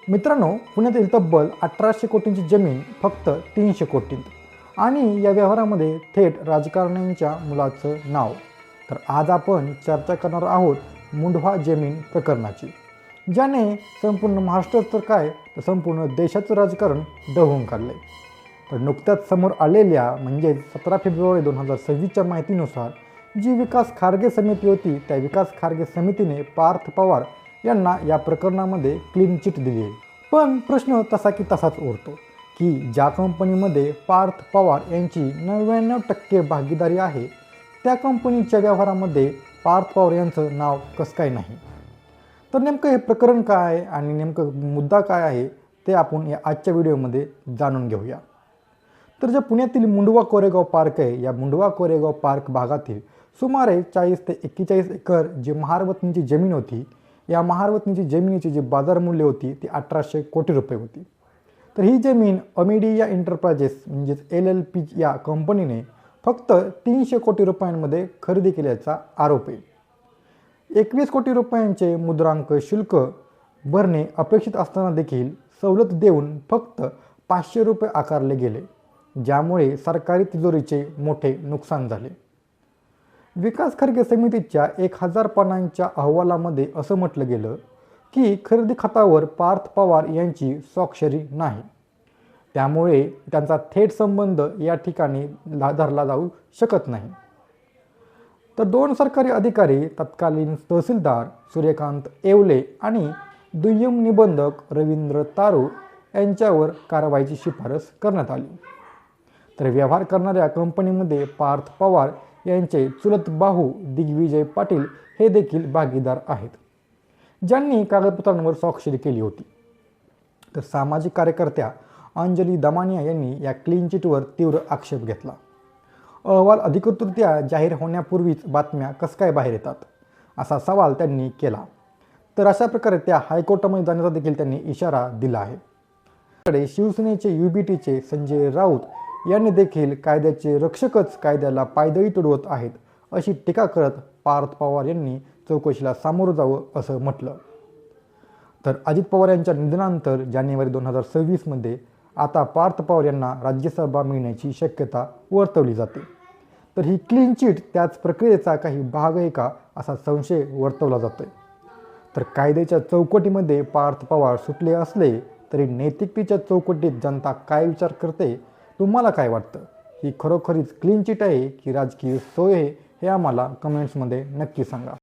मित्रांनो, पुण्यातील तब्बल 1800 कोटींची जमीन फक्त 300 कोटींत आणि या व्यवहारामध्ये थेट राजकारण्यांच्या मुलाचं नाव. तर आज आपण चर्चा करणार आहोत मुंढवा जमीन प्रकरणाची, ज्याने संपूर्ण महाराष्ट्रात तर काय तर संपूर्ण देशाचं राजकारण ढवळून काढले. तर नुकत्याच समोर आलेल्या म्हणजेच 17 फेब्रुवारी 2026च्या माहितीनुसार जी विकास खारगे समिती होती, त्या विकास खारगे समितीने पार्थ पवार यांना या प्रकरणामध्ये क्लीन चिट दिली आहे. पण प्रश्न तसा की तसाच उरतो की ज्या कंपनीमध्ये पार्थ पवार यांची 99% भागीदारी आहे, त्या कंपनीच्या व्यवहारामध्ये पार्थ पवार यांचं नाव कसं काय नाही. तर नेमकं हे प्रकरण काय आणि नेमकं मुद्दा काय आहे ते आपण या आजच्या व्हिडिओमध्ये जाणून घेऊया. तर जे पुण्यातील मुंढवा कोरेगाव पार्क आहे, या मुंढवा कोरेगाव पार्क भागातील सुमारे 40 ते 41 एकर जी महारवतनीची जमीन होती, या महारवतनीची जमिनीची जी बाजार मूल्य होती ती 1800 कोटी रुपये होती. तर ही जमीन अमेडिया एंटरप्राइजेस म्हणजेच LLP या कंपनीने फक्त 300 कोटी रुपयांमध्ये खरेदी केल्याचा आरोप आहे. 21 कोटी रुपयांचे मुद्रांक शुल्क भरणे अपेक्षित असताना देखील सवलत देऊन फक्त 500 रुपये आकारले गेले, ज्यामुळे सरकारी तिजोरीचे मोठे नुकसान झाले. विकास खारगे समितीच्या 1000 पानांच्या अहवालामध्ये असं म्हटलं गेलं की खरेदी खतावर पार्थ पवार यांची स्वाक्षरी नाही, त्यामुळे त्यांचा थेट संबंध या ठिकाणी धरला जाऊ शकत नाही. तर 2 सरकारी अधिकारी तत्कालीन तहसीलदार सूर्यकांत येवले आणि दुय्यम निबंधक रवींद्र तारू यांच्यावर कारवाईची शिफारस करण्यात आली. तर व्यवहार करणाऱ्या कंपनीमध्ये पार्थ पवार यांचे चुलत भाऊ दिग्विजय पाटील हे देखील भागीदार आहेत, ज्यांनी कागदपत्रांवर स्वाक्षरी केली होती. तर सामाजिक कार्यकर्त्या अंजली दमानिया यांनी या क्लीन चिटवर तीव्र आक्षेप घेतला. अहवाल अधिकृतरित्या जाहीर होण्यापूर्वीच बातम्या कसं काय बाहेर येतात, असा सवाल त्यांनी केला. तर अशा प्रकारे त्या हायकोर्टामध्ये जाण्याचा देखील त्यांनी इशारा दिला आहे. शिवसेनेचे UBTचे संजय राऊत यांनी देखील कायद्याचे रक्षकच कायद्याला पायदळी तुडवत आहेत अशी टीका करत पार्थ पवार यांनी चौकशीला सामोरं जावं असं म्हटलं. तर अजित पवार यांच्या निधनानंतर जानेवारी 2026मध्ये आता पार्थ पवार यांना राज्यसभा मिळण्याची शक्यता वर्तवली जाते. तर ही क्लीन चिट त्याच प्रक्रियेचा काही भाग आहे का, असा संशय वर्तवला जातोय. तर कायद्याच्या चौकटीमध्ये पार्थ पवार सुटले असले तरी नैतिकतेच्या चौकटीत जनता काय विचार करते, तुम्हाला काय वाटतं? ही खरोखरीच क्लीन चिट आहे की राजकीय सोय आहे, हे आम्हाला कमेंट्समध्ये नक्की सांगा.